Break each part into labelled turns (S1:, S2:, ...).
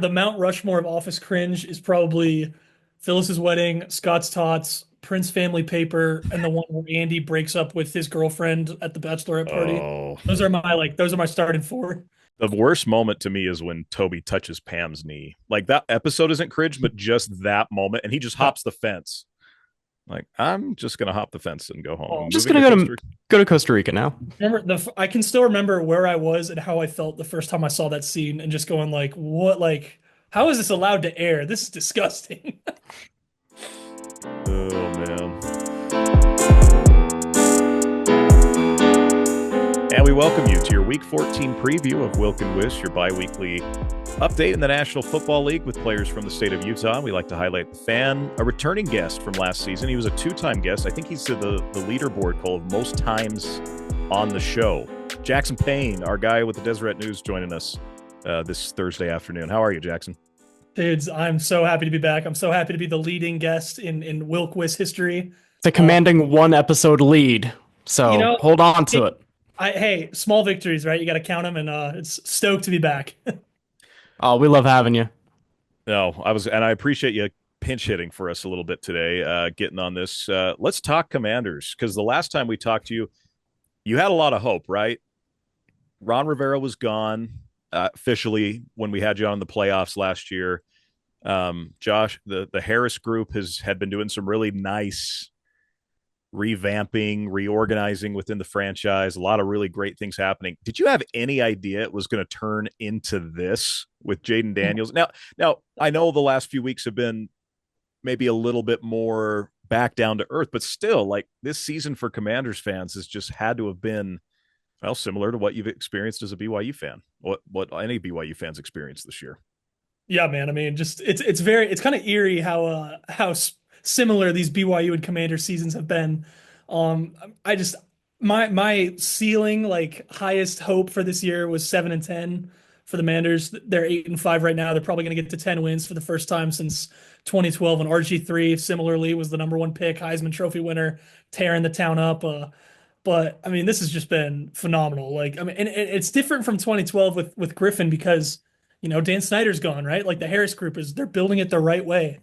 S1: the Mount Rushmore of office cringe is probably Phyllis's Wedding, Scott's Tots, Prince Family Paper, and the one where Andy breaks up with his girlfriend at the bachelorette party.
S2: Oh,
S1: Those are my starting four.
S2: the worst moment to me is when Toby touches Pam's knee. Like that episode isn't cringe, but just that moment, and he just
S1: Yeah.
S2: hops the fence. Like I'm just gonna hop the fence and go home. I'm
S1: Oh,
S3: Just
S2: moving to
S3: gonna
S2: Costa Rica.
S3: go to Costa Rica now.
S1: I can still remember where I was and how I felt the first time I saw that scene and just going like, what, like, how is this allowed to air? This is disgusting.
S2: Oh man. And we welcome you to your Week 14 preview of Wilk and Wish, your bi-weekly update in the National Football League with players from the state of Utah. We like to highlight the fan, a returning guest from last season. He was a two-time guest. I think he's the leaderboard call of most times on the show. Jackson Payne, our guy with the Deseret News, joining us this Thursday afternoon. How are you, Jackson?
S1: Dudes, I'm so happy to be back. I'm so happy to be the leading guest in Wilk Wish history.
S3: It's a
S1: Um,
S3: commanding one episode lead.
S1: you
S3: So
S1: know,
S3: hold on to it.
S1: hey, small victories, right? You got to count them, and it's stoked to be back.
S3: Oh, we love having you.
S2: No, and I appreciate you pinch hitting for us a little bit today, getting on this. Let's talk Commanders, because the last time we talked to you, you had a lot of hope, right? Ron Rivera was gone officially when we had you on the playoffs last year. Josh, the Harris group had been doing some really nice revamping, reorganizing within the franchise. A lot of really great things happening. Did you have any idea it was going to turn into this with Jayden Daniels? Now I know the last few weeks have been maybe a little bit more back down to earth, but still, like this season for Commanders fans has just had to have been similar to what you've experienced as a BYU fan. What any BYU fans experienced this year.
S1: Yeah, man. I mean, just it's kind of eerie how similar these BYU and Commander seasons have been. I just my ceiling, like highest hope for this year was 7-10 for the Manders. They're 8-5 right now. They're probably going to get to 10 wins for the first time since 2012. And RG3 similarly was the number one pick, Heisman Trophy winner, tearing the town up. But I mean, this has just been phenomenal. Like, I mean, and it's different from 2012 with Griffin because Dan Snyder's gone, right? Like the Harris group they're building it the right way.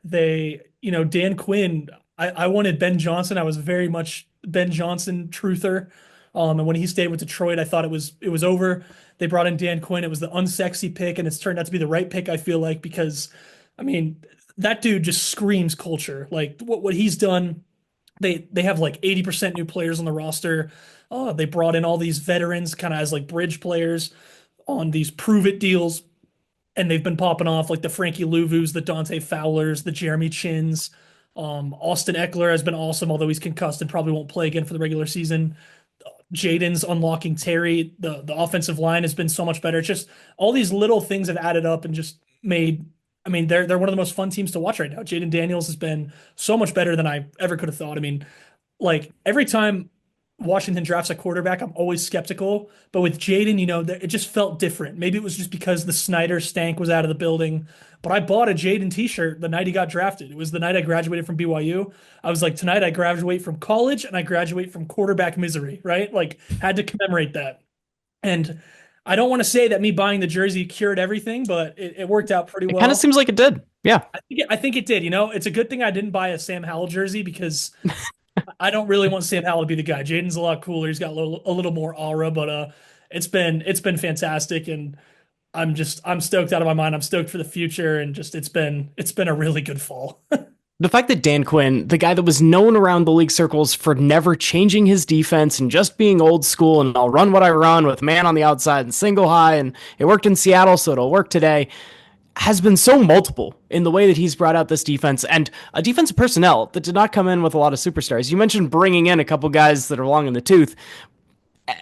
S1: Dan Quinn. I wanted Ben Johnson. I was very much Ben Johnson truther. And when he stayed with Detroit, I thought it was over. They brought in Dan Quinn. It was the unsexy pick, and it's turned out to be the right pick, I feel like, because I mean, that dude just screams culture. Like what he's done. They have like 80% new players on the roster. They brought in all these veterans kind of as like bridge players on these prove it deals, and they've been popping off like the Frankie Louvu's, the Dante Fowlers, the Jeremy Chins. Austin Eckler has been awesome, although he's concussed and probably won't play again for the regular season. Jaden's unlocking Terry. The offensive line has been so much better. It's just all these little things have added up and just made. I mean, they're one of the most fun teams to watch right now. Jayden Daniels has been so much better than I ever could have thought. I mean, like every time Washington drafts a quarterback, I'm always skeptical. But with Jayden, it just felt different. Maybe it was just because the Snyder stank was out of the building. But I bought a Jayden t-shirt the night he got drafted. It was the night I graduated from BYU. I was like, tonight I graduate from college and I graduate from quarterback misery, right? Like, had to commemorate that. And I don't want to say that me buying the jersey cured everything, but it worked out pretty
S3: It kind of
S1: well.
S3: seems like it did. Yeah.
S1: I think it did. It's a good thing I didn't buy a Sam Howell jersey because I don't really want Sam Howell to be the guy. Jaden's a lot cooler. He's got a little more aura, but it's been fantastic, and I'm stoked out of my mind. I'm stoked for the future, and just it's been a really good fall.
S3: The fact that Dan Quinn, the guy that was known around the league circles for never changing his defense and just being old school and I'll run what I run with man on the outside and single high, and it worked in Seattle, so it'll work today, has been so multiple in the way that he's brought out this defense and a defensive personnel that did not come in with a lot of superstars. You mentioned bringing in a couple guys that are long in the tooth,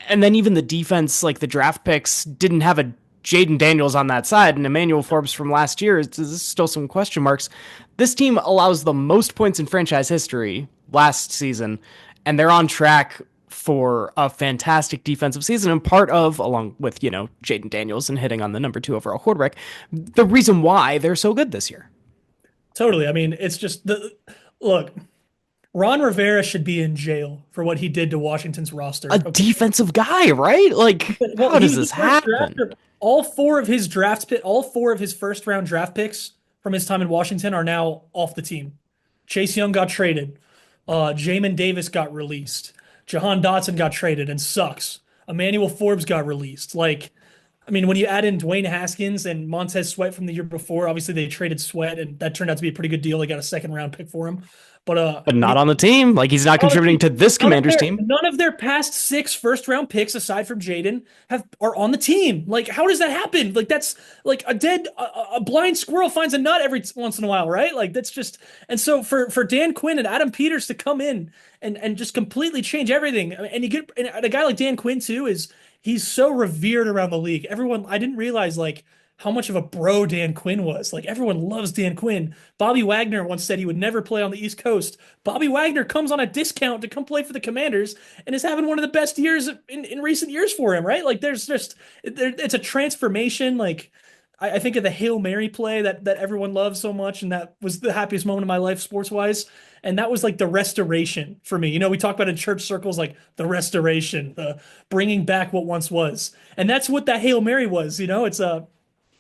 S3: and then even the defense, like the draft picks, didn't have a Jayden Daniels on that side, and Emmanuel Forbes from last year. There's still some question marks. This team allows the most points in franchise history last season, and they're on track for a fantastic defensive season, and part of, along with, Jayden Daniels and hitting on the number 2 overall quarterback, the reason why they're so good this year.
S1: Totally. I mean, it's just the look. Ron Rivera should be in jail for what he did to Washington's
S3: A
S1: roster. Okay.
S3: defensive guy, right? Like,
S1: Well,
S3: how does
S1: he
S3: this
S1: first
S3: happen?
S1: drafted all four of his first round draft picks from his time in Washington are now off the team. Chase Young got traded. Jamin Davis got released. Jahan Dotson got traded and sucks. Emmanuel Forbes got released. Like, I mean, when you add in Dwayne Haskins and Montez Sweat from the year before, obviously they traded Sweat, and that turned out to be a pretty good deal. They got a second round pick for him. But
S3: But
S1: I mean,
S3: not on the team. Like, he's not contributing
S1: honestly,
S3: to this
S1: none of
S3: Commanders
S1: their
S3: team.
S1: none of their past six first round picks, aside from Jayden, have are on the team. Like, how does that happen? Like, that's like a blind squirrel finds a nut every once in a while, right? Like, that's just. And so for Dan Quinn and Adam Peters to come in and just completely change everything, and you get and a guy like Dan Quinn too is he's so revered around the league. Everyone, I didn't realize like how much of a bro Dan Quinn was. Like, everyone loves Dan Quinn. Bobby Wagner once said he would never play on the East Coast. Bobby Wagner comes on a discount to come play for the Commanders and is having one of the best years in recent years for him, right? Like, there's just it's a transformation. Like, I think of the Hail Mary play that everyone loves so much, and that was the happiest moment of my life sports wise. And that was like the restoration for me. We talk about in church circles like the restoration, the bringing back what once was, and that's what that Hail Mary was.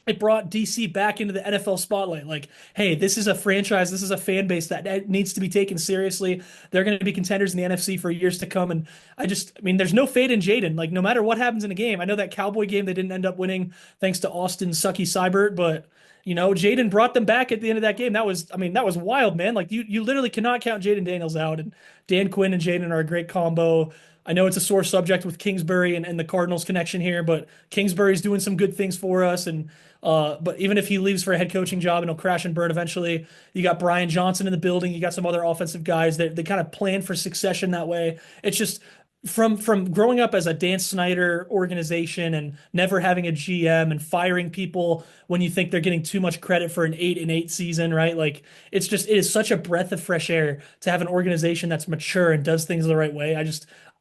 S1: It brought DC back into the NFL spotlight. Like, hey, this is a franchise, this is a fan base that needs to be taken seriously. They're going to be contenders in the NFC for years to come. And I mean, there's no fade in Jayden. Like, no matter what happens in a game, I know that Cowboy game they didn't end up winning thanks to Austin Sucky Seibert, but Jayden brought them back at the end of that game. I mean, that was wild, man. Like, you literally cannot count Jayden Daniels out. And Dan Quinn and Jayden are a great combo. I know it's a sore subject with Kingsbury and the Cardinals connection here, but Kingsbury's doing some good things for us. And but even if he leaves for a head coaching job and he'll crash and burn eventually, you got Brian Johnson in the building. You got some other offensive guys that they kind of plan for succession that way. It's just from growing up as a Dan Snyder organization and never having a GM and firing people when you think they're getting too much credit for an 8-8 season, right? Like, it is such a breath of fresh air to have an organization that's mature and does things the right way.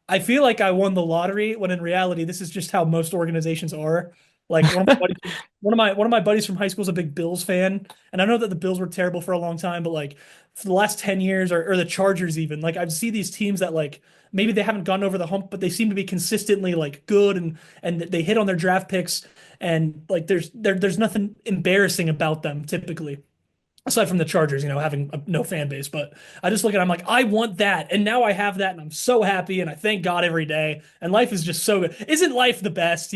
S1: I feel like I won the lottery when in reality this is just how most organizations are. Like, one of my buddies from high school is a big Bills fan, and I know that the Bills were terrible for a long time, but like for the last 10 years or the Chargers even, like I've seen these teams that like maybe they haven't gotten over the hump, but they seem to be consistently like good and they hit on their draft picks and like there's nothing embarrassing about them typically aside from the Chargers, having no fan base. But I just look at it, I'm like, I want that. And now I have that. And I'm so happy. And I thank God every day. And life is just so good. Isn't life the best?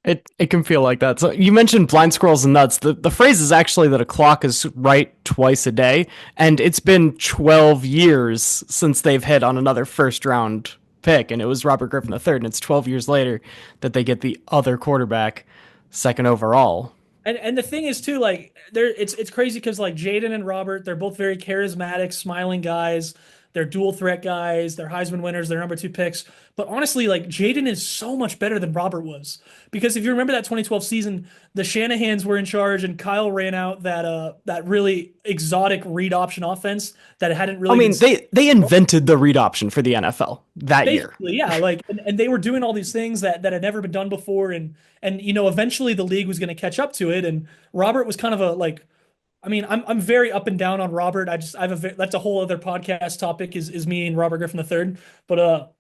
S3: It can feel like that. So you mentioned blind squirrels and nuts. The phrase is actually that a clock is right twice a day, and it's been 12 years since they've hit on another first round pick, and it was Robert Griffin III, and it's 12 years later that they get the other quarterback second overall.
S1: And the thing is too, like it's crazy because like Jayden and Robert, they're both very charismatic, smiling guys. They're dual threat guys. They're Heisman winners. They're number two picks. But honestly, like Jayden is so much better than Robert was. Because if you remember that 2012 season, the Shanahans were in charge and Kyle ran out that really exotic read option offense that hadn't
S3: I
S1: really been
S3: mean, they invented the read option for the NFL that year.
S1: basically, yeah, like and they were doing all these things that had never been done before and eventually the league was going to catch up to it and Robert was kind of a like I mean, I'm very up and down on Robert. That's a whole other podcast topic is me and Robert Griffin III. But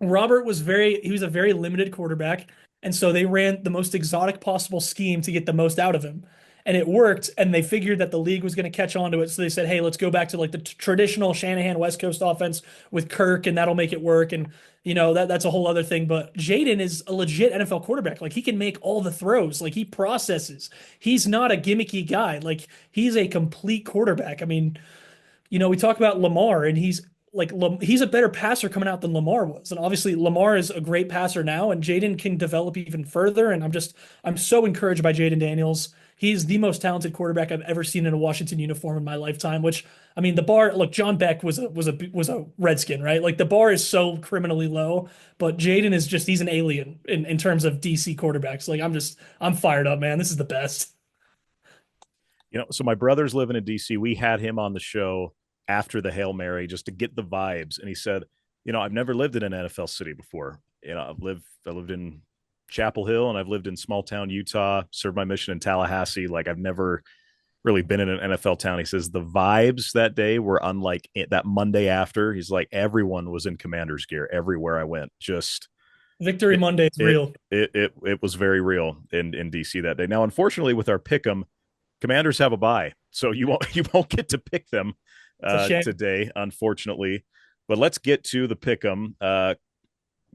S1: Robert he was a very limited quarterback, and so they ran the most exotic possible scheme to get the most out of him. And it worked, and they figured that the league was going to catch on to it. So they said, "Hey, let's go back to like the traditional Shanahan West Coast offense with Kirk, and that'll make it work." And that's a whole other thing. But Jayden is a legit NFL quarterback. Like he can make all the throws. Like he processes. He's not a gimmicky guy. Like he's a complete quarterback. I mean, we talk about Lamar, and he's a better passer coming out than Lamar was. And obviously, Lamar is a great passer now, and Jayden can develop even further. And I'm so encouraged by Jayden Daniels. He's the most talented quarterback I've ever seen in a Washington uniform in my lifetime. Which I mean, the bar. Look, John Beck was a Redskin, right? Like the bar is so criminally low, but Jayden is he's an alien in terms of DC quarterbacks. Like I'm fired up, man. This is the best.
S2: So my brother's living in DC. We had him on the show after the Hail Mary just to get the vibes. And he said, I've never lived in an NFL city before. I lived in Chapel Hill and I've lived in small town Utah, served my mission in Tallahassee. Like I've never really been in an NFL town. He says the vibes that day were unlike that Monday after. He's like, everyone was in Commanders gear everywhere I went. Just
S1: Victory
S2: it
S1: Monday is
S2: it
S1: real.
S2: it was very real in DC that day. Now, unfortunately, with our pick'em, Commanders have a bye, so you won't get to pick them
S1: It's a shame.
S2: today, unfortunately. But let's get to the pick'em.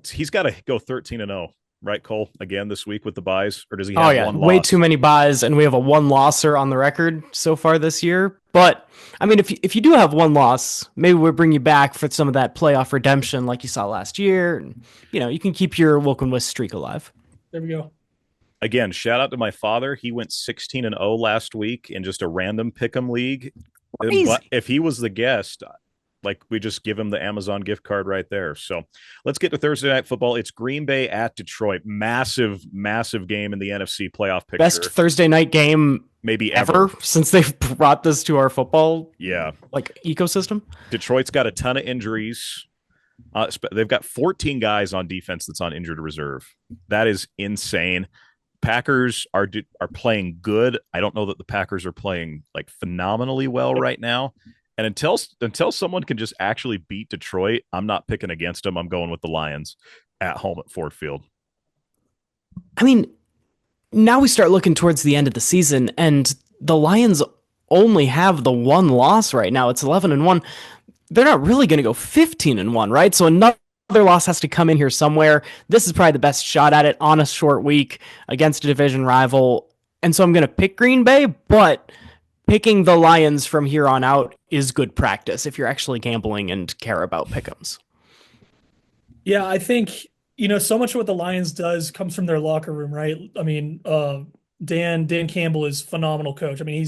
S2: He's got to go 13-0, right, Cole? Again this week with the buys, or does he
S3: Oh
S2: have
S3: yeah,
S2: one
S3: way
S2: loss?
S3: too many buys, and we have a one losser on the record so far this year. But I mean, if you do have one loss, maybe we'll bring you back for some of that playoff redemption, like you saw last year, and you can keep your Wilkenwist streak alive.
S1: There we go.
S2: Again, shout out to my father. He went 16-0 last week in just a random pick'em league. But
S3: Crazy.
S2: if he was the guest, like we just give him the Amazon gift card right there. So let's get to Thursday Night Football. It's Green Bay at Detroit. Massive, massive game in the NFC playoff picture.
S3: Best Thursday night game
S2: maybe
S3: ever since they've brought this to our football ecosystem.
S2: Detroit's got a ton of injuries. They've got 14 guys on defense that's on injured reserve. That is insane. Packers are playing good. I don't know that the Packers are playing like phenomenally well right now. And until someone can just actually beat Detroit, I'm not picking against them. I'm going with the Lions at home at Ford Field.
S3: I mean, now we start looking towards the end of the season, and the Lions only have the one loss right now. It's 11-1. They're not really going to go 15-1, right? So another loss has to come in here somewhere. This is probably the best shot at it on a short week against a division rival. And so I'm going to pick Green Bay, but picking the Lions from here on out is good practice if you're actually gambling and care about pick'ems.
S1: Yeah, I think, so much of what the Lions does comes from their locker room, right? I mean, Dan Campbell is phenomenal coach. I mean,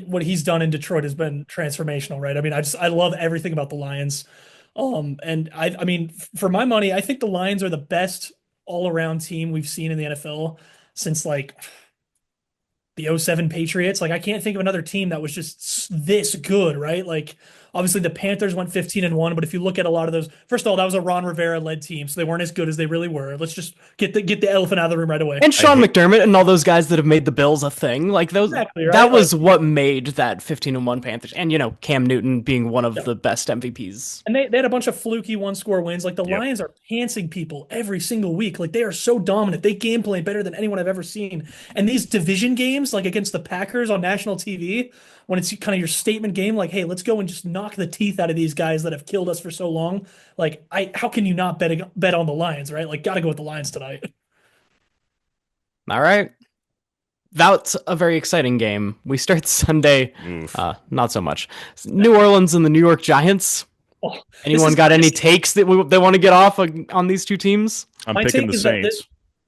S1: what he's done in Detroit has been transformational, right? I mean, I love everything about the Lions. And I mean, for my money, I think the Lions are the best all-around team we've seen in the NFL since like the '07 Patriots. Like, I can't think of another team that was just this good, right? Like, obviously the Panthers went 15-1, but if you look at a lot of those, first of all, that was a Ron Rivera led team, so they weren't as good as they really were. Let's just get the elephant out of the room right away.
S3: And Sean McDermott and all those guys that have made the Bills a thing, like those,
S1: exactly, right?
S3: that was what made that 15-1 Panthers. And Cam Newton being one of the best MVPs.
S1: And they had a bunch of fluky one-score wins. Like, the Lions are pantsing people every single week. Like, they are so dominant. They game plan better than anyone I've ever seen. And these division games, like against the Packers on national TV, when it's kind of your statement game, like, hey, let's go and just knock the teeth out of these guys that have killed us for so long. Like, how can you not bet on the Lions, right? Like, got to go with the Lions tonight.
S3: All right. That's a very exciting game. We start Sunday. Not so much. New Orleans and the New York Giants.
S1: Oh,
S3: Anyone got any takes that they want to get off on these two teams?
S2: I'm picking the Saints.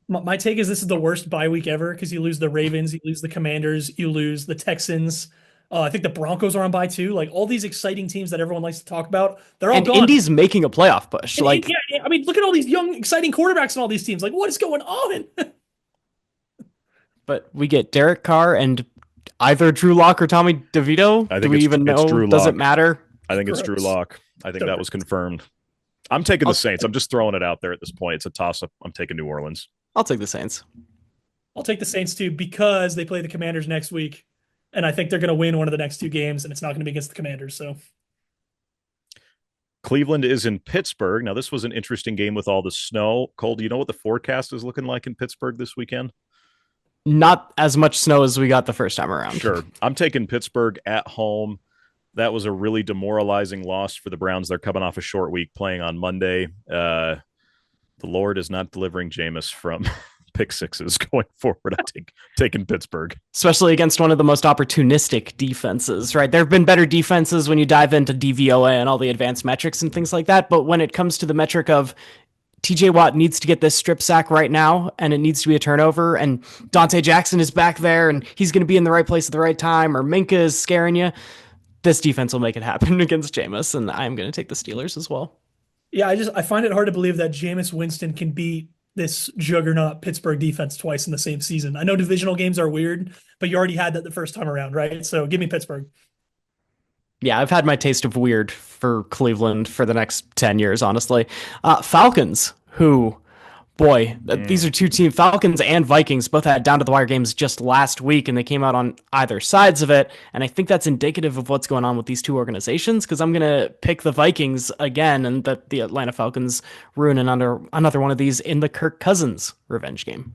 S1: My take is this is the worst bye week ever because you lose the Ravens, you lose the Commanders, you lose the Texans. I think the Broncos are on bye too. Like, all these exciting teams that everyone likes to talk about, they're all gone.
S3: Indy's making a playoff push.
S1: I mean, look at all these young, exciting quarterbacks in all these teams. Like, what is going on?
S3: But we get Derek Carr and either Drew Lock or Tommy DeVito. Do we even know? Does it matter?
S2: I think it's Drew Lock. I think that was confirmed. I'm taking the Saints. I'm just throwing it out there at this point. It's a toss-up. I'm taking New Orleans.
S3: I'll take the Saints.
S1: I'll take the Saints too because they play the Commanders next week. And I think they're going to win one of the next two games, and it's not going to be against the Commanders. So
S2: Cleveland is in Pittsburgh. Now, this was an interesting game with all the snow. Cole, do you know what the forecast is looking like in Pittsburgh this weekend?
S3: Not as much snow as we got the first time around.
S2: Sure. I'm taking Pittsburgh at home. That was a really demoralizing loss for the Browns. They're coming off a short week playing on Monday. The Lord is not delivering Jameis from pick sixes going forward. I'm taking Pittsburgh.
S3: Especially against one of the most opportunistic defenses, right? There have been better defenses when you dive into DVOA and all the advanced metrics and things like that. But when it comes to the metric of TJ Watt needs to get this strip sack right now, and it needs to be a turnover, and Dante Jackson is back there, and he's going to be in the right place at the right time, or Minka is scaring you, this defense will make it happen against Jameis, and I'm going to take the Steelers as well.
S1: Yeah, I find it hard to believe that Jameis Winston can beat this juggernaut Pittsburgh defense twice in the same season. I know divisional games are weird, but you already had that the first time around, right? So give me Pittsburgh.
S3: Yeah, I've had my taste of weird for Cleveland for the next 10 years, honestly. Falcons, who boy, these are two team Falcons and Vikings both had down to the wire games just last week, and they came out on either sides of it. And I think that's indicative of what's going on with these two organizations, because I'm gonna pick the Vikings again, and that the Atlanta Falcons ruin another one of these in the Kirk Cousins revenge game.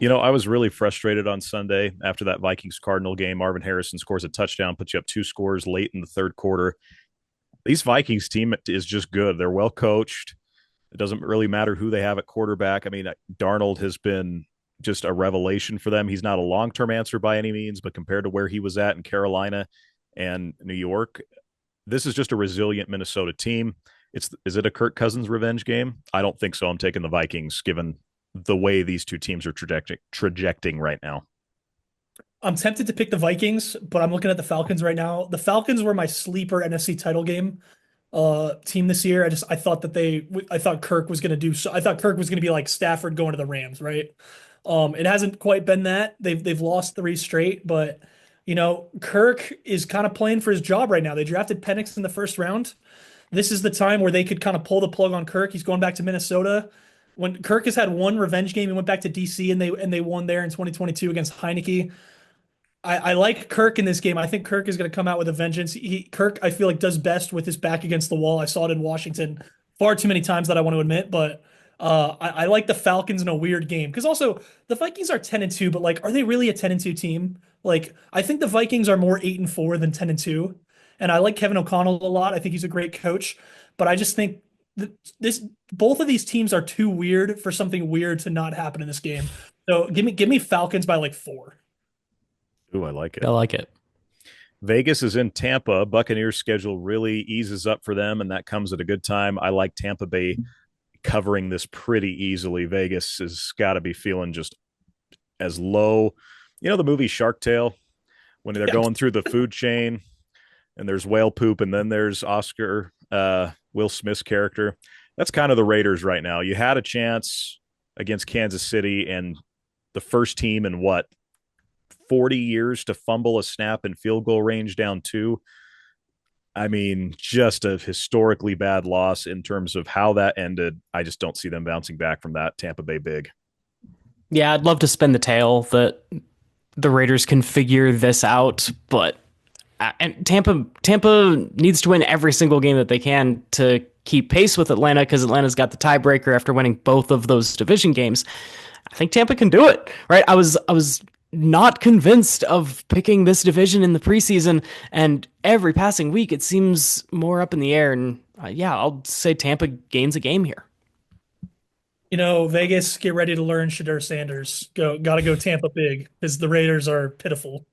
S2: I was really frustrated on Sunday after that Vikings Cardinal game. Marvin Harrison scores a touchdown, puts you up 2 scores late in the third quarter. These Vikings team is just good. They're well coached. It doesn't really matter who they have at quarterback. I mean, Darnold has been just a revelation for them. He's not a long-term answer by any means, but compared to where he was at in Carolina and New York, this is just a resilient Minnesota team. Is it a Kirk Cousins revenge game? I don't think so. I'm taking the Vikings, given the way these two teams are trajecting right now.
S1: I'm tempted to pick the Vikings, but I'm looking at the Falcons right now. The Falcons were my sleeper NFC title game team this year. I thought Kirk was going to do so. I thought Kirk was going to be like Stafford going to the Rams, right? It hasn't quite been that. They've lost 3 straight, but Kirk is kind of playing for his job right now. They drafted Penix in the first round. This is the time where they could kind of pull the plug on Kirk. He's going back to Minnesota. When Kirk has had one revenge game, he went back to DC and they won there in 2022 against Heineke. I like Kirk in this game. I think Kirk is going to come out with a vengeance. Kirk, I feel like, does best with his back against the wall. I saw it in Washington far too many times that I want to admit, but I like the Falcons in a weird game because also the Vikings are 10-2, but like, are they really a 10-2 team? Like, I think the Vikings are more 8-4 than 10-2, and I like Kevin O'Connell a lot. I think he's a great coach, but I just think both of these teams are too weird for something weird to not happen in this game. So give me Falcons by like 4.
S2: Ooh, I like it.
S3: I like it.
S2: Vegas is in Tampa. Buccaneers schedule really eases up for them, and that comes at a good time. I like Tampa Bay covering this pretty easily. Vegas has got to be feeling just as low. The movie Shark Tale, when they're going through the food chain and there's whale poop and then there's Will Smith's character. That's kind of the Raiders right now. You had a chance against Kansas City and the first team in 40 years to fumble a snap in field goal range down 2. I mean, just a historically bad loss in terms of how that ended. I just don't see them bouncing back from that. Tampa Bay big.
S3: Yeah, I'd love to spin the tale that the Raiders can figure this out, but and Tampa needs to win every single game that they can to keep pace with Atlanta, because Atlanta's got the tiebreaker after winning both of those division games. I think Tampa can do it, right? I was not convinced of picking this division in the preseason, and every passing week it seems more up in the air. And I'll say Tampa gains a game here.
S1: Vegas, get ready to learn Shedeur Sanders. Gotta go Tampa big because the Raiders are pitiful.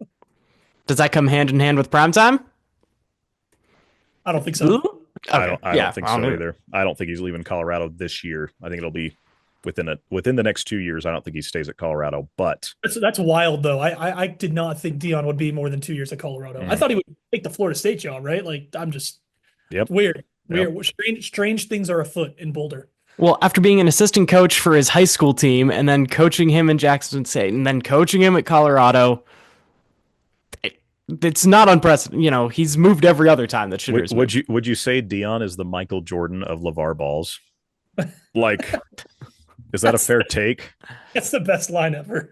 S3: Does that come hand in hand with primetime?
S1: I don't think so.
S3: Okay.
S2: I don't think so either. I don't think he's leaving Colorado this year. I think it'll be within the next 2 years. I don't think he stays at Colorado, but
S1: that's wild though. I did not think Dion would be more than 2 years at Colorado. I thought he would take the Florida State job, right? Like, I'm just weird. Strange things are afoot in Boulder.
S3: Well, after being an assistant coach for his high school team and then coaching him in Jackson State and then coaching him at Colorado, it's not unprecedented. He's moved every other time that Shedeur
S2: would you say Dion is the Michael Jordan of LeVar Balls? Like, is that a fair take?
S1: That's the best line ever.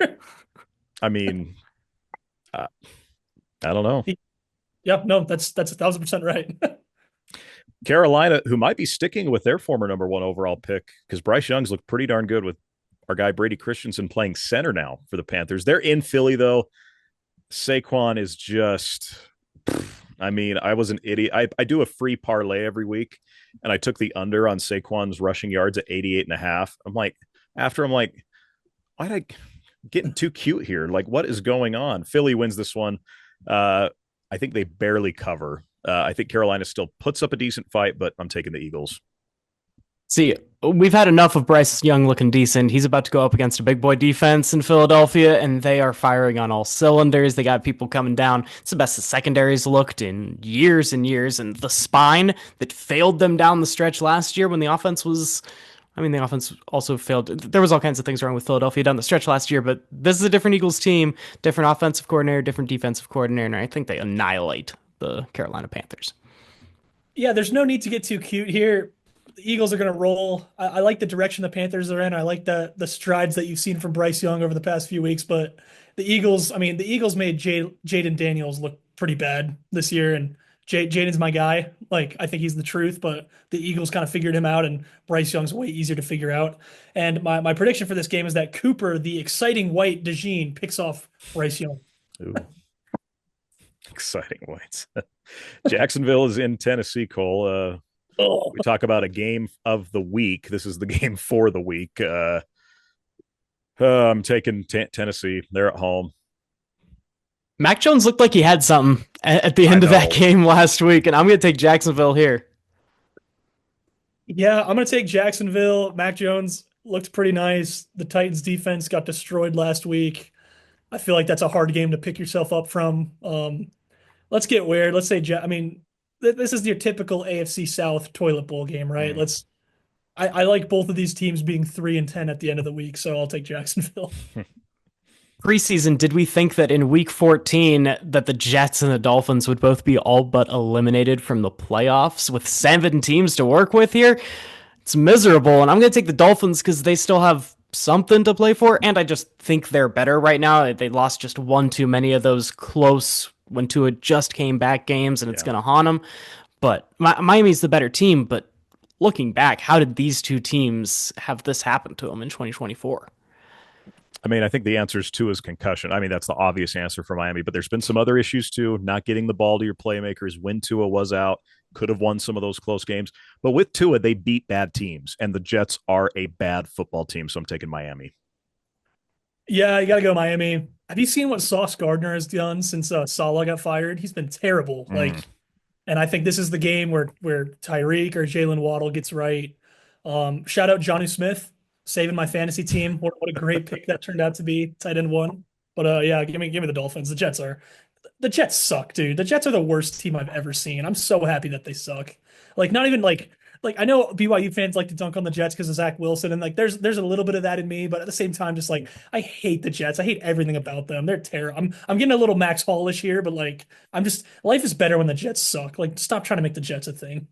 S2: I mean, I don't know.
S1: No, that's 1,000% right.
S2: Carolina, who might be sticking with their former number 1 overall pick, because Bryce Young's looked pretty darn good with our guy Brady Christensen playing center now for the Panthers. They're in Philly, though. Saquon is just, I mean, I was an idiot. I do a free parlay every week, and I took the under on Saquon's rushing yards at 88.5. I'm like, why did I getting too cute here? Like, what is going on? Philly wins this one. I think they barely cover. I think Carolina still puts up a decent fight, but I'm taking the Eagles.
S3: See, we've had enough of Bryce Young looking decent. He's about to go up against a big boy defense in Philadelphia, and they are firing on all cylinders. They got people coming down. It's the best the secondaries looked in years and years, and the spine that failed them down the stretch last year when the offense also failed. There was all kinds of things wrong with Philadelphia down the stretch last year, but this is a different Eagles team, different offensive coordinator, different defensive coordinator, and I think they annihilate the Carolina Panthers.
S1: Yeah, there's no need to get too cute here. the Eagles are going to roll. I like the direction the Panthers are in. I like the strides that you've seen from Bryce Young over the past few weeks. But the Eagles, I mean, the Eagles made Jayden Daniels look pretty bad this year, and Jayden's my guy. Like, I think he's the truth. But the Eagles kind of figured him out, and Bryce Young's way easier to figure out. And my prediction for this game is that Cooper, the exciting white DeJean, picks off Bryce Young.
S2: Ooh, exciting whites. Jacksonville is in Tennessee, Cole.
S1: Oh.
S2: We talk about a game of the week. This is the game for the week. I'm taking Tennessee. They're at home.
S3: Mac Jones looked like he had something at the end of that game last week, and I'm going to take Jacksonville here.
S1: Yeah, I'm going to take Jacksonville. Mac Jones looked pretty nice. The Titans defense got destroyed last week. I feel like that's a hard game to pick yourself up from. Let's get weird. Let's say, I mean, this is your typical AFC South toilet bowl game, right? I like both of these teams being 3-10 at the end of the week, so I'll take Jacksonville.
S3: Preseason, did we think that in week 14 that the Jets and the Dolphins would both be all but eliminated from the playoffs with 7 teams to work with here? It's miserable, and I'm going to take the Dolphins because they still have something to play for, and I just think they're better right now. They lost just one too many of those close when Tua just came back games, and it's going to haunt them. But Miami's the better team, but looking back, how did these two teams have this happen to them in 2024?
S2: I mean, I think the answer is Tua's concussion. I mean, that's the obvious answer for Miami, but there's been some other issues too. Not getting the ball to your playmakers when Tua was out, could have won some of those close games. But with Tua, they beat bad teams, and the Jets are a bad football team, so I'm taking Miami.
S1: Yeah, you got to go Miami. Have you seen what Sauce Gardner has done since Saleh got fired? He's been terrible. And I think this is the game where Tyreek or Jalen Waddle gets right. Shout out Johnny Smith, saving my fantasy team. What a great pick that turned out to be, tight end one. But yeah, give me the Dolphins. The Jets suck, dude. The Jets are the worst team I've ever seen. I'm so happy that they suck. Like, not even like I know BYU fans like to dunk on the Jets because of Zach Wilson, and like there's a little bit of that in me, but at the same time, just like I hate the Jets. I hate everything about them. They're terrible. I'm getting a little Max Hallish here, but like life is better when the Jets suck. Like, stop trying to make the Jets a thing.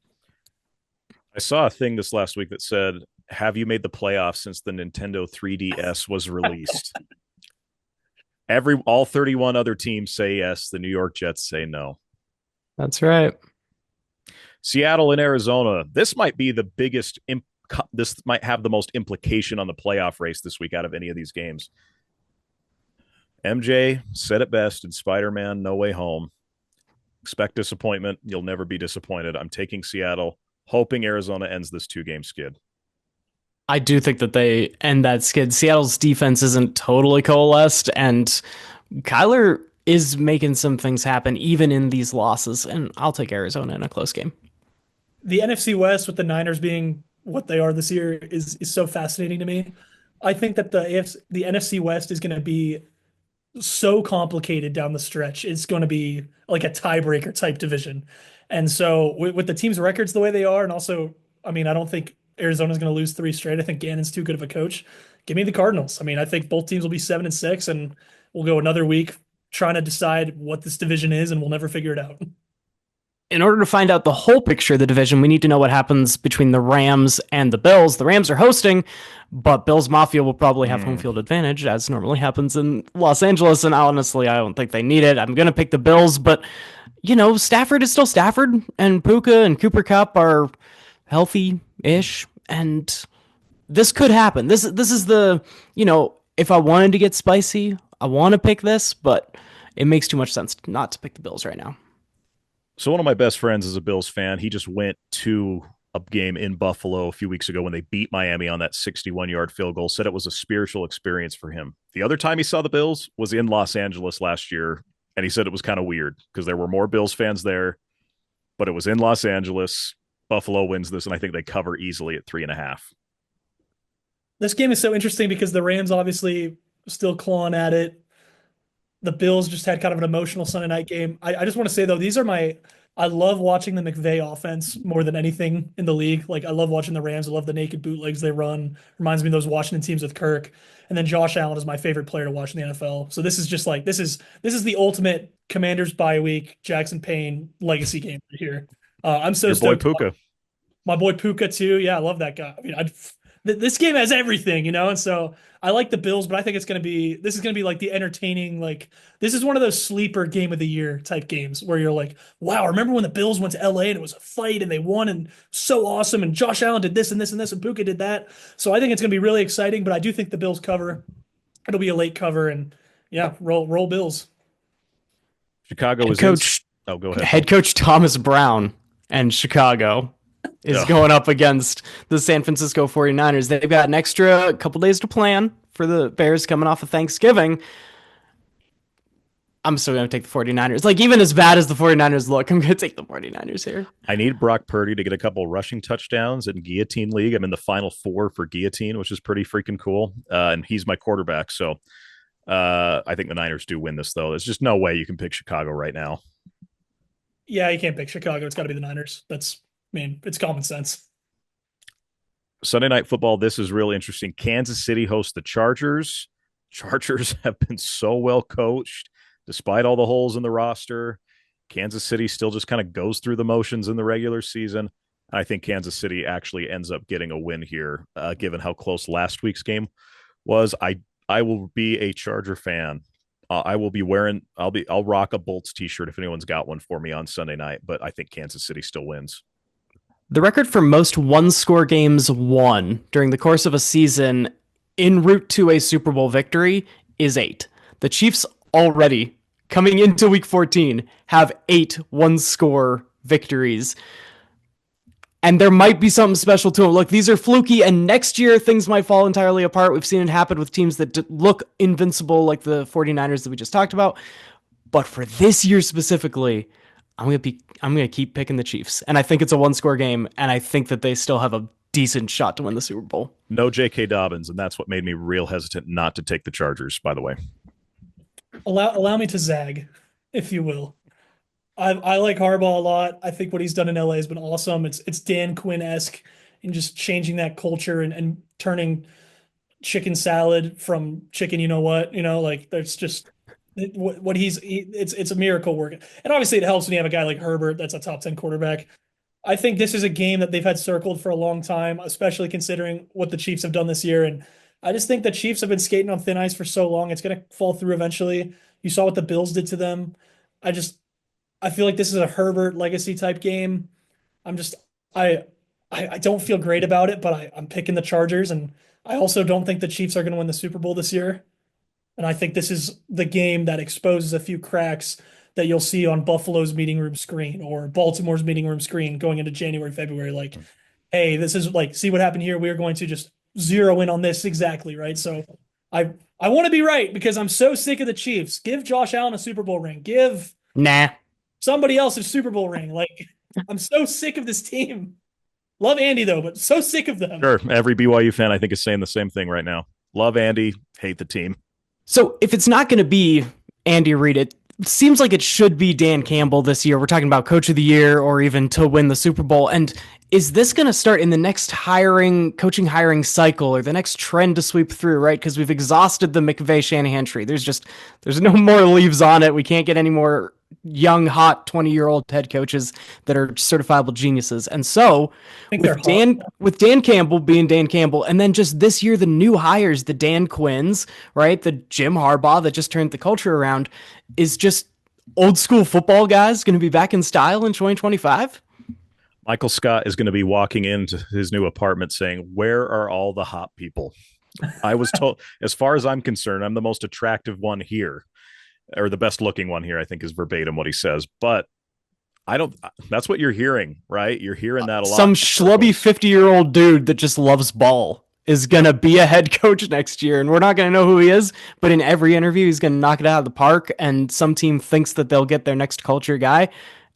S2: I saw a thing this last week that said, "Have you made the playoffs since the Nintendo 3DS was released?" All 31 other teams say yes. The New York Jets say no.
S3: That's right.
S2: Seattle and Arizona. This might be the biggest. This might have the most implication on the playoff race this week out of any of these games. MJ said it best in Spider-Man: No Way Home. Expect disappointment. You'll never be disappointed. I'm taking Seattle, hoping Arizona ends this 2-game skid.
S3: I do think that they end that skid. Seattle's defense isn't totally coalesced, and Kyler is making some things happen even in these losses, and I'll take Arizona in a close game.
S1: The NFC West, with the Niners being what they are this year, is so fascinating to me. I think that the NFC West is going to be so complicated down the stretch. It's going to be like a tiebreaker type division. And so with the team's records the way they are, and also, I mean, I don't think Arizona's going to lose 3 straight. I think Gannon's too good of a coach. Give me the Cardinals. I mean, I think both teams will be 7-6, and we'll go another week trying to decide what this division is, and we'll never figure it out.
S3: In order to find out the whole picture of the division, we need to know what happens between the Rams and the Bills. The Rams are hosting, but Bills Mafia will probably have home field advantage, as normally happens in Los Angeles. And honestly, I don't think they need it. I'm going to pick the Bills, but, you know, Stafford is still Stafford, and Puka and Cooper Kupp are healthy-ish, and this could happen. This is the, you know, if I wanted to get spicy, I want to pick this, but it makes too much sense not to pick the Bills right now.
S2: So one of my best friends is a Bills fan. He just went to a game in Buffalo a few weeks ago when they beat Miami on that 61-yard field goal, said it was a spiritual experience for him. The other time he saw the Bills was in Los Angeles last year, and he said it was kind of weird because there were more Bills fans there, but it was in Los Angeles. Buffalo wins this, and I think they cover easily at 3.5.
S1: This game is so interesting because the Rams obviously still clawing at it. The Bills just had kind of an emotional Sunday night game. I just want to say, though, I love watching the McVay offense more than anything in the league. Like, I love watching the Rams. I love the naked bootlegs they run. Reminds me of those Washington teams with Kirk. And then Josh Allen is my favorite player to watch in the NFL. So this is just like, this is the ultimate Commanders bye week, Jackson Payne legacy game right here. I'm so
S2: Your boy
S1: stoked.
S2: Puka.
S1: My boy Puka too. Yeah, I love that guy. I mean, this game has everything, and so I like the Bills, but I think this is gonna be like the entertaining, like this is one of those sleeper game of the year type games where you're like, wow, remember when the Bills went to LA and it was a fight and they won and so awesome and Josh Allen did this and this and this and Puka did that. So I think it's gonna be really exciting, but I do think the Bills cover. It'll be a late cover and yeah, roll Bills.
S2: Chicago
S3: Head
S2: was in.
S3: coach,
S2: Oh, go ahead.
S3: head coach Thomas Brown and Chicago is
S2: Ugh.
S3: going up against the San Francisco 49ers. They've got an extra couple days to plan for the Bears coming off of Thanksgiving. I'm still going to take the 49ers. Like, even as bad as the 49ers look, I'm going to take the 49ers here.
S2: I need Brock Purdy to get a couple rushing touchdowns in Guillotine League. I'm in the final four for Guillotine, which is pretty freaking cool. And he's my quarterback. So I think the Niners do win this, though. There's just no way you can pick Chicago right now.
S1: Yeah, you can't pick Chicago. It's got to be the Niners. I mean, it's common sense.
S2: Sunday Night Football, this is really interesting. Kansas City hosts the Chargers. Chargers have been so well coached, despite all the holes in the roster. Kansas City still just kind of goes through the motions in the regular season. I think Kansas City actually ends up getting a win here, given how close last week's game was. I will be a Charger fan. I will be wearing. I'll rock a Bolts t-shirt if anyone's got one for me on Sunday night. But I think Kansas City still wins.
S3: The record for most one-score games won during the course of a season en route to a Super Bowl victory is 8. The Chiefs already, coming into Week 14, have 8 one-score victories. And there might be something special to them. Look, these are fluky, and next year things might fall entirely apart. We've seen it happen with teams that look invincible, like the 49ers that we just talked about. But for this year specifically, I'm gonna keep picking the Chiefs, and I think it's a one-score game, and I think that they still have a decent shot to win the Super Bowl.
S2: No J.K. Dobbins, and that's what made me real hesitant not to take the Chargers. By the way,
S1: Allow me to zag, if you will. I like Harbaugh a lot. I think what he's done in LA has been awesome. It's Dan Quinn-esque in just changing that culture and turning chicken salad from chicken, you know what, like there's just what it's a miracle work. And obviously it helps when you have a guy like Herbert that's a top 10 quarterback. I think this is a game that they've had circled for a long time, especially considering what the Chiefs have done this year. And I just think the Chiefs have been skating on thin ice for so long. It's going to fall through eventually. You saw what the Bills did to them. I just I feel like this is a Herbert legacy type game. I'm just I I don't feel great about it, but I'm picking the Chargers, and I also don't think the Chiefs are going to win the Super Bowl this year. And I think this is the game that exposes a few cracks that you'll see on Buffalo's meeting room screen or Baltimore's meeting room screen going into January, February. Like, hey, this is like, see what happened here. We are going to just zero in on this exactly, right? So I want to be right because I'm so sick of the Chiefs. Give Josh Allen a Super Bowl ring. Give
S3: Nah.
S1: somebody else a Super Bowl ring. Like, I'm so sick of this team. Love Andy though, but so sick of them.
S2: sure. Every BYU fan, I think, is saying the same thing right now. Love Andy, hate the team.
S3: So if it's not going to be Andy Reid, it seems like it should be Dan Campbell this year. We're talking about coach of the year or even to win the Super Bowl. And is this going to start in the next coaching hiring cycle or the next trend to sweep through, right? Because we've exhausted the McVay Shanahan tree. There's no more leaves on it. We can't get any more young, hot 20-year-old head coaches that are certifiable geniuses. And so with Dan Campbell being Dan Campbell, and then just this year, the new hires, the Dan Quinns, right? The Jim Harbaugh that just turned the culture around is just old school football guys going to be back in style in 2025.
S2: Michael Scott is going to be walking into his new apartment saying, "Where are all the hot people?" I was told, as far as I'm concerned, I'm the most attractive one here, or the best looking one here, I think is verbatim what he says. But I don't, that's what you're hearing, right? You're hearing that a lot.
S3: Some schlubby 50-year-old dude that just loves ball is going to be a head coach next year. And we're not going to know who he is, but in every interview, he's going to knock it out of the park. And some team thinks that they'll get their next culture guy.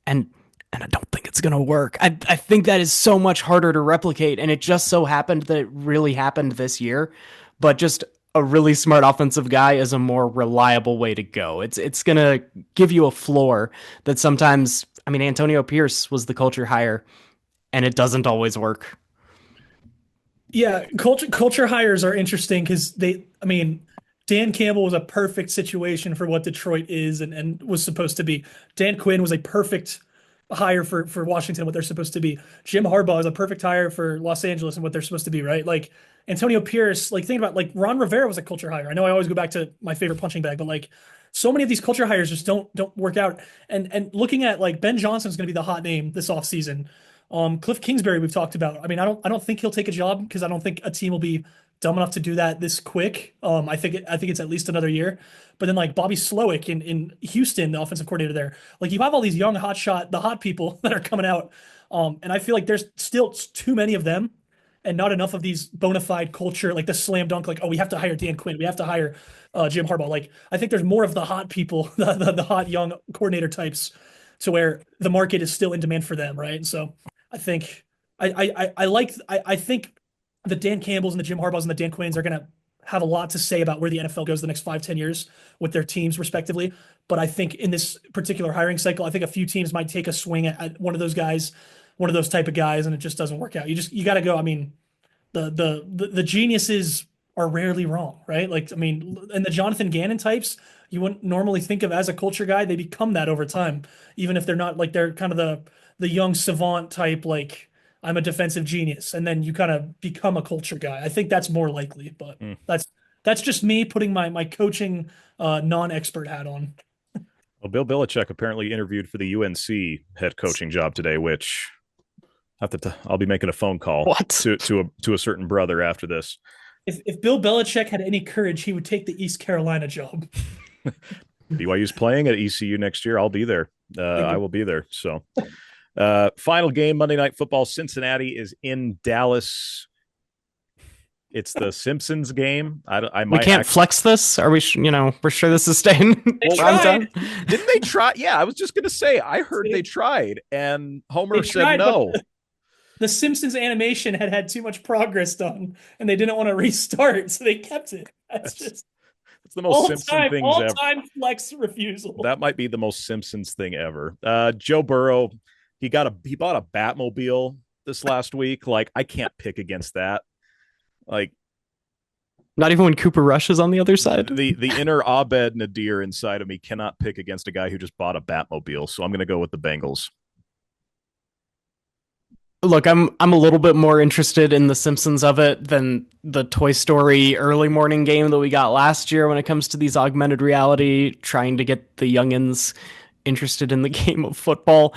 S3: And I don't think it's going to work. I think that is so much harder to replicate. And it just so happened that it really happened this year. But just a really smart offensive guy is a more reliable way to go. It's going to give you a floor that sometimes, I mean, Antonio Pierce was the culture hire, and it doesn't always work.
S1: Yeah, culture hires are interesting because Dan Campbell was a perfect situation for what Detroit is and was supposed to be. Dan Quinn was a perfect hire for Washington, what they're supposed to be. Jim Harbaugh is a perfect hire for Los Angeles and what they're supposed to be, right? Like Antonio Pierce, like think about like Ron Rivera was a culture hire. I know I always go back to my favorite punching bag, but like so many of these culture hires just don't work out. And looking at like Ben Johnson is going to be the hot name this offseason. Cliff Kingsbury we've talked about. I mean, I don't think he'll take a job because I don't think a team will be dumb enough to do that this quick. I think it's at least another year. But then like Bobby Slowick in Houston, the offensive coordinator there, like you have all these young the hot people that are coming out. And I feel like there's still too many of them and not enough of these bona fide culture, like the slam dunk, like, oh, we have to hire Dan Quinn, we have to hire Jim Harbaugh. Like I think there's more of the hot people, the hot young coordinator types to where the market is still in demand for them, right? And so I think I think the Dan Campbells and the Jim Harbaughs and the Dan Quinns are gonna have a lot to say about where the NFL goes the next 5, 10 years with their teams respectively. But I think in this particular hiring cycle, I think a few teams might take a swing at one of those guys, one of those type of guys, and it just doesn't work out. You got to go. I mean, the geniuses are rarely wrong, right? Like I mean, and the Jonathan Gannon types, you wouldn't normally think of as a culture guy. They become that over time, even if they're not like they're kind of the young savant type, like I'm a defensive genius, and then you kind of become a culture guy. I think that's more likely, but
S2: Mm.
S1: that's just me putting my coaching non-expert hat on.
S2: Well, Bill Belichick apparently interviewed for the UNC head coaching job today, which I'll be making a phone call
S3: What?
S2: to a certain brother after this.
S1: If Bill Belichick had any courage, he would take the East Carolina job.
S2: BYU's playing at ECU next year. I'll be there. I will be there. So, final game Monday Night Football. Cincinnati is in Dallas. It's the Simpsons game. I
S3: We
S2: might
S3: can't flex this. Are we? We're sure this is staying.
S1: They
S3: prime
S1: tried.
S3: time?
S2: Didn't they try? Yeah, I was just gonna say. I heard they tried, and Homer
S1: They
S2: said
S1: tried, but
S2: no.
S1: the Simpsons animation had too much progress done, and they didn't want to restart, so they kept it. That's
S2: That's
S1: just
S2: that's the most Simpson things
S1: all
S2: ever.
S1: time flex refusal.
S2: That might be the most Simpsons thing ever. Joe Burrow, he bought a Batmobile this last week. Like I can't pick against that. Like
S3: Not even when Cooper Rush is on the other side.
S2: the inner Abed Nadir inside of me cannot pick against a guy who just bought a Batmobile. So I'm going to go with the Bengals.
S3: Look, I'm a little bit more interested in the Simpsons of it than the Toy Story early morning game that we got last year when it comes to these augmented reality, trying to get the youngins interested in the game of football.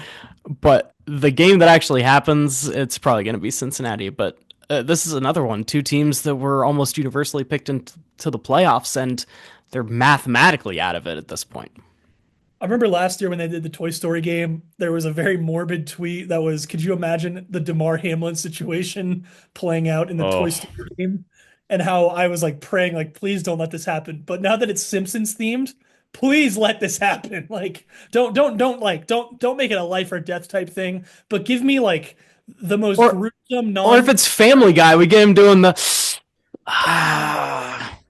S3: But the game that actually happens, it's probably going to be Cincinnati. But this is another one. Two teams that were almost universally picked into the playoffs, and they're mathematically out of it at this point.
S1: I remember last year when they did the Toy Story game, there was a very morbid tweet that was, could you imagine the DeMar Hamlin situation playing out in the Toy
S2: Oh,
S1: Story game? And how I was like praying, like, please don't let this happen. But now that it's Simpsons themed, please let this happen. Like, don't make it a life or death type thing, but give me like the most
S3: Or
S1: gruesome
S3: or if
S1: non.
S3: it's Family Guy, we get him doing the
S2: ah,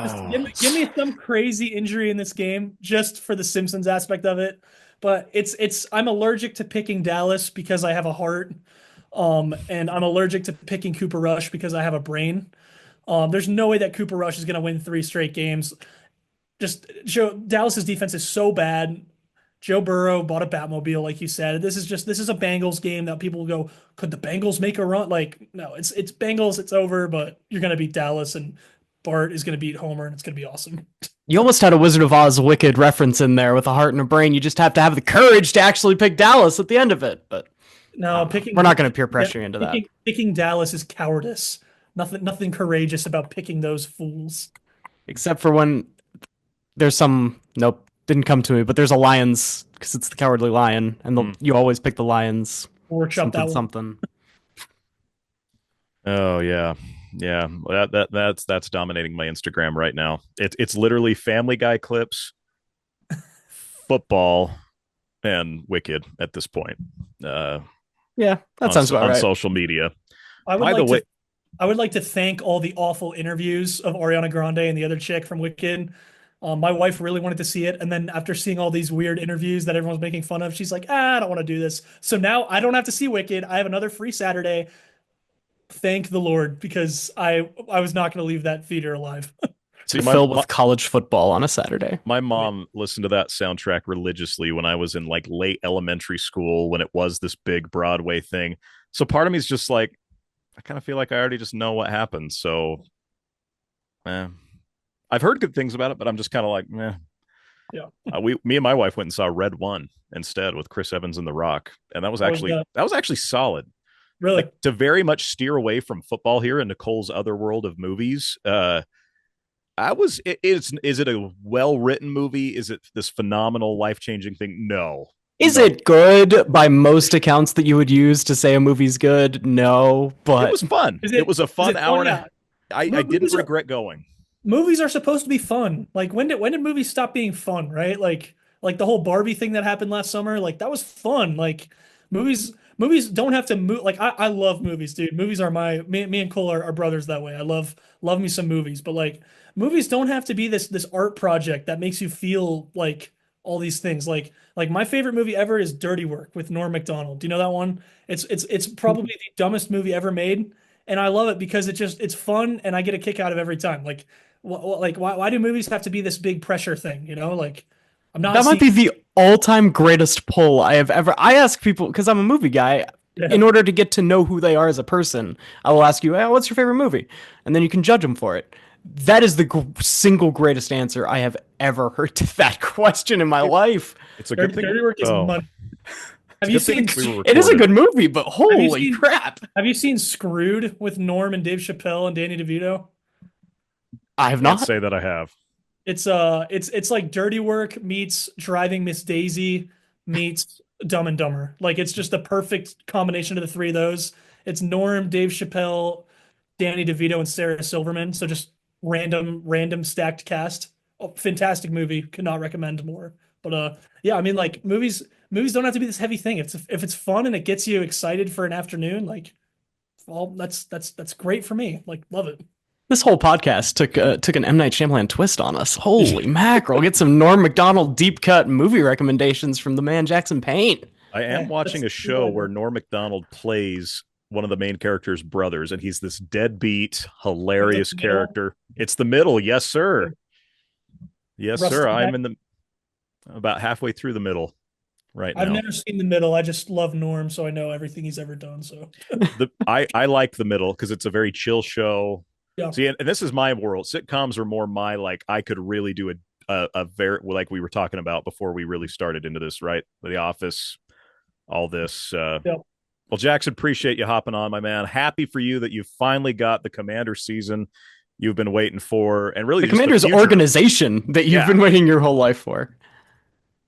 S1: Just
S2: oh.
S1: give me some crazy injury in this game just for the Simpsons aspect of it. But it's I'm allergic to picking Dallas because I have a heart. And I'm allergic to picking Cooper Rush because I have a brain. There's no way that Cooper Rush is going to win 3 straight games. Just Dallas's defense is so bad. Joe Burrow bought a Batmobile, like you said. This is a Bengals game that people will go, could the Bengals make a run? Like, no, it's Bengals, it's over, but you're gonna beat Dallas and Bart is gonna beat Homer and it's gonna be awesome.
S3: You almost had a Wizard of Oz Wicked reference in there with a heart and a brain. You just have to have the courage to actually pick Dallas at the end of it. But I
S1: No,
S3: don't know.
S1: picking
S3: We're not going to peer pressure you into that.
S1: picking Dallas is cowardice. Nothing courageous about picking those fools.
S3: Except for when there's some, nope, didn't come to me, but there's a Lions because it's the Cowardly Lion, and you always pick the Lions.
S1: Workshop that
S3: Something,
S1: one.
S3: something.
S2: Oh yeah, yeah. That's dominating my Instagram right now. It's literally Family Guy clips, football, and Wicked at this point.
S3: Yeah, that sounds about
S2: on
S3: right.
S2: social media.
S1: I would
S2: By the
S1: like
S2: way,
S1: to I would like to thank all the awful interviews of Ariana Grande and the other chick from Wicked. My wife really wanted to see it, and then after seeing all these weird interviews that everyone's making fun of, she's like, I don't want to do this. So now I don't have to see Wicked. I have another free Saturday. Thank the Lord, because I was not going to leave that theater alive.
S2: See,
S3: fill with college football on a Saturday.
S2: My mom listened to that soundtrack religiously when I was in like late elementary school when it was this big Broadway thing. So part of me is just like, I kind of feel like I already just know what happens. So, I've heard good things about it, but I'm just kind of like, meh.
S1: Yeah.
S2: Me and my wife went and saw Red One instead with Chris Evans and The Rock, and that was actually solid.
S1: Really?
S2: Like, to very much steer away from football here in Nicole's other world of movies. Is it a well-written movie? Is it this phenomenal, life-changing thing? No.
S3: Is it good by most accounts that you would use to say a movie's good? No, but
S2: it was fun. It was a fun hour and a half. I didn't regret going.
S1: Movies are supposed to be fun. Like when did movies stop being fun, right? Like the whole Barbie thing that happened last summer, like that was fun. Like movies don't have to move. Like I love movies, dude. Movies are me and Cole are brothers that way. I love me some movies, but like movies don't have to be this art project that makes you feel like all these things. Like my favorite movie ever is Dirty Work with Norm Macdonald. Do you know that one? It's probably the dumbest movie ever made, and I love it because it's fun and I get a kick out of every time. Like why do movies have to be this big pressure thing? You know, like I'm not.
S3: That might be the all-time greatest pull I have ever. I ask people because I'm a movie guy. Yeah. In order to get to know who they are as a person, I will ask you, "What's your favorite movie?" And then you can judge them for it. That is the single greatest answer I have ever heard to that question in my life.
S2: It's a good thing.
S1: Dirty Work is money. Have you seen?
S3: It is a good movie, but holy crap!
S1: Have you seen Screwed with Norm and Dave Chappelle and Danny DeVito?
S3: I have not.
S2: Can't say that I have.
S1: It's like Dirty Work meets Driving Miss Daisy meets Dumb and Dumber. Like it's just the perfect combination of the three of those. It's Norm, Dave Chappelle, Danny DeVito, and Sarah Silverman. So just random stacked cast. Oh, fantastic movie. Could not recommend more. But yeah, I mean like movies don't have to be this heavy thing. If it's fun and it gets you excited for an afternoon, like that's great for me. Like love it.
S3: This whole podcast took an M. Night Shyamalan twist on us. Holy mackerel. Get some Norm Macdonald deep cut movie recommendations from the man Jackson Payne.
S2: I am watching a show where Norm Macdonald plays one of the main character's brothers, and he's this deadbeat, hilarious character. It's The Middle. Yes, sir. Yes, sir. I'm about halfway through The Middle right now.
S1: I've never seen The Middle. I just love Norm, so I know everything he's ever done. So
S2: I like The Middle because it's a very chill show.
S1: Yeah.
S2: See, and this is my world. Sitcoms are more my, like, I could really do a very, like we were talking about before we really started into this, right? The Office, all this.
S1: Yeah.
S2: Well, Jackson, appreciate you hopping on, my man. Happy for you that you finally got the Commander season you've been waiting for, and really
S3: the Commander's organization that you've been waiting your whole life for.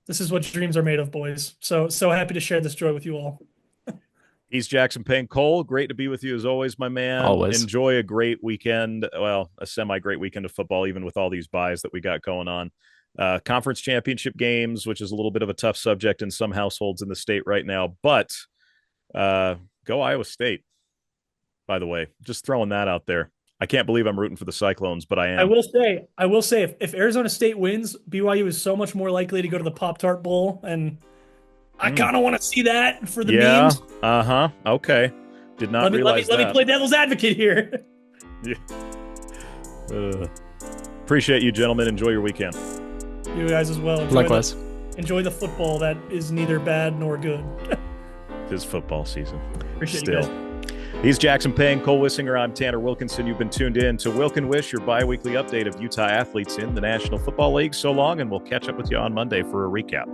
S1: This is what dreams are made of, boys. So happy to share this joy with you all.
S2: He's Jackson Payne. Cole, great to be with you as always, my man.
S3: Always.
S2: Enjoy a great weekend. Well, a semi-great weekend of football, even with all these buys that we got going on. Conference championship games, which is a little bit of a tough subject in some households in the state right now. But go Iowa State, by the way. Just throwing that out there. I can't believe I'm rooting for the Cyclones, but I am.
S1: I will say, if Arizona State wins, BYU is so much more likely to go to the Pop-Tart Bowl, and I kind of want to see that for the memes.
S2: Okay. Did not realize that.
S1: Let me play devil's advocate here.
S2: Yeah. Appreciate you, gentlemen. Enjoy your weekend.
S1: You guys as well.
S3: Likewise.
S1: Enjoy the football that is neither bad nor good.
S2: It is football season.
S1: Appreciate you guys.
S2: He's Jackson Payne, Cole Wissinger. I'm Tanner Wilkinson. You've been tuned in to Wilk and Wish, your bi-weekly update of Utah athletes in the National Football League. So long, and we'll catch up with you on Monday for a recap.